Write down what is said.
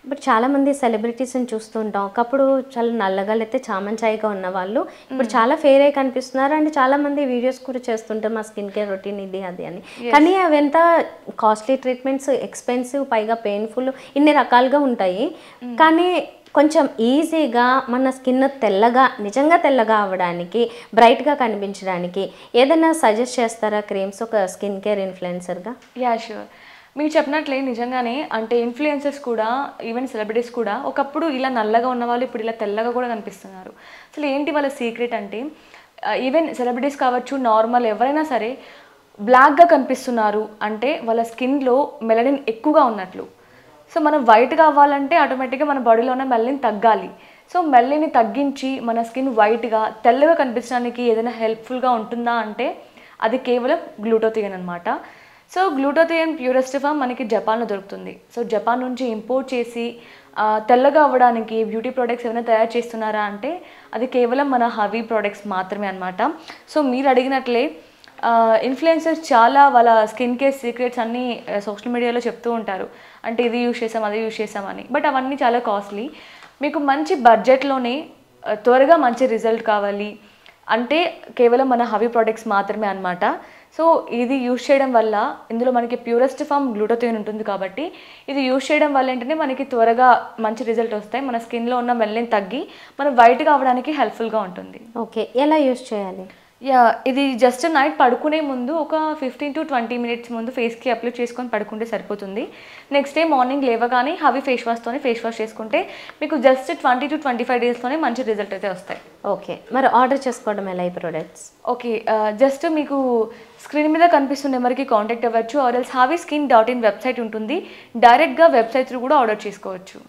ఇప్పుడు చాలామంది సెలబ్రిటీస్ని చూస్తూ ఉంటాం. ఒకప్పుడు చాలా నల్లగా లేతే చామంచాయిగా ఉన్నవాళ్ళు ఇప్పుడు చాలా ఫెయిర్ అయి కనిపిస్తున్నారు. అండ్ చాలామంది వీడియోస్ కూడా చేస్తుంటారు మా స్కిన్ కేర్ రొటీన్ ఇది అది అని. కానీ అవంతా కాస్ట్లీ ట్రీట్మెంట్స్, ఎక్స్పెన్సివ్, పైగా పెయిన్ఫుల్, ఇన్ని రకాలుగా ఉంటాయి. కానీ కొంచెం ఈజీగా మన స్కిన్ తెల్లగా, నిజంగా తెల్లగా అవ్వడానికి, బ్రైట్గా కనిపించడానికి ఏదైనా సజెస్ట్ చేస్తారా క్రీమ్స్ ఒక స్కిన్ కేర్ ఇన్ఫ్లుయెన్సర్గా? Yeah sure. మీరు చెప్పినట్లే నిజంగానే అంటే ఇన్ఫ్లుయెన్సర్స్ కూడా, ఈవెన్ సెలబ్రిటీస్ కూడా ఒకప్పుడు ఇలా నల్లగా ఉన్నవాళ్ళు ఇప్పుడు ఇలా తెల్లగా కూడా కనిపిస్తున్నారు. అసలు ఏంటి వాళ్ళ సీక్రెట్ అంటే, ఈవెన్ సెలబ్రిటీస్ కావచ్చు, నార్మల్ ఎవరైనా సరే బ్లాక్గా కనిపిస్తున్నారు అంటే వాళ్ళ స్కిన్లో మెలనిన్ ఎక్కువగా ఉన్నట్లు. సో మనం వైట్గా అవ్వాలంటే ఆటోమేటిక్గా మన బాడీలో ఉన్న మెలనిన్ తగ్గాలి. సో మెలనిన్ని తగ్గించి మన స్కిన్ వైట్గా తెల్లగా కనిపించడానికి ఏదైనా హెల్ప్ఫుల్గా ఉంటుందా అంటే అది కేవలం గ్లూటాథియోన్ అనమాట. సో గ్లూటాథియోన్ ప్యూరెస్ట్ ఫామ్ మనకి జపాన్లో దొరుకుతుంది. సో జపాన్ నుంచి ఇంపోర్ట్ చేసి తెల్లగా అవ్వడానికి బ్యూటీ ప్రోడక్ట్స్ ఏమైనా తయారు చేస్తున్నారా అంటే అది కేవలం మన హవీ ప్రోడక్ట్స్ మాత్రమే అనమాట. సో మీరు అడిగినట్లే ఇన్ఫ్లుయెన్సర్స్ చాలా వాళ్ళ స్కిన్ కేర్ సీక్రెట్స్ అన్నీ సోషల్ మీడియాలో చెప్తూ ఉంటారు. అంటే ఇది యూజ్ చేసాం, అది యూజ్ చేసామని. బట్ అవన్నీ చాలా కాస్ట్లీ. మీకు మంచి బడ్జెట్లోనే త్వరగా మంచి రిజల్ట్ కావాలి అంటే కేవలం మన హవీ ప్రోడక్ట్స్ మాత్రమే అనమాట. సో ఇది యూజ్ చేయడం వల్ల ఇందులో మనకి ప్యూరెస్ట్ ఫామ్ గ్లూటాథియోన్ ఉంటుంది కాబట్టి ఇది యూజ్ చేయడం వల్ల ఏంటంటే మనకి త్వరగా మంచి రిజల్ట్ వస్తాయి. మన స్కిన్లో ఉన్న మెలనిన్ తగ్గి మనం వైట్గా అవ్వడానికి హెల్ప్ఫుల్గా ఉంటుంది. ఓకే, ఎలా యూజ్ చేయాలి? యా, ఇది జస్ట్ నైట్ పడుకునే ముందు ఒక 15 to 20 minutes ముందు ఫేస్కి అప్లై చేసుకొని పడుకుంటే సరిపోతుంది. నెక్స్ట్ డే మార్నింగ్ లేవగానే హవీ ఫేస్ వాష్తోనే ఫేస్ వాష్ చేసుకుంటే మీకు జస్ట్ 20 to 25 daysలోనే మంచి రిజల్ట్ అయితే వస్తాయి. ఓకే, మరి ఆర్డర్ చేసుకోవడం ఎలా ఈ ప్రొడక్ట్స్? ఓకే, జస్ట్ మీకు స్క్రీన్ మీద కనిపిస్తున్న నెంబర్కి కాంటాక్ట్ అవ్వచ్చు. ఆర్ఎల్స్ HaviSkin.in వెబ్సైట్ ఉంటుంది. డైరెక్ట్గా వెబ్సైట్ త్రూ కూడా ఆర్డర్ చేసుకోవచ్చు.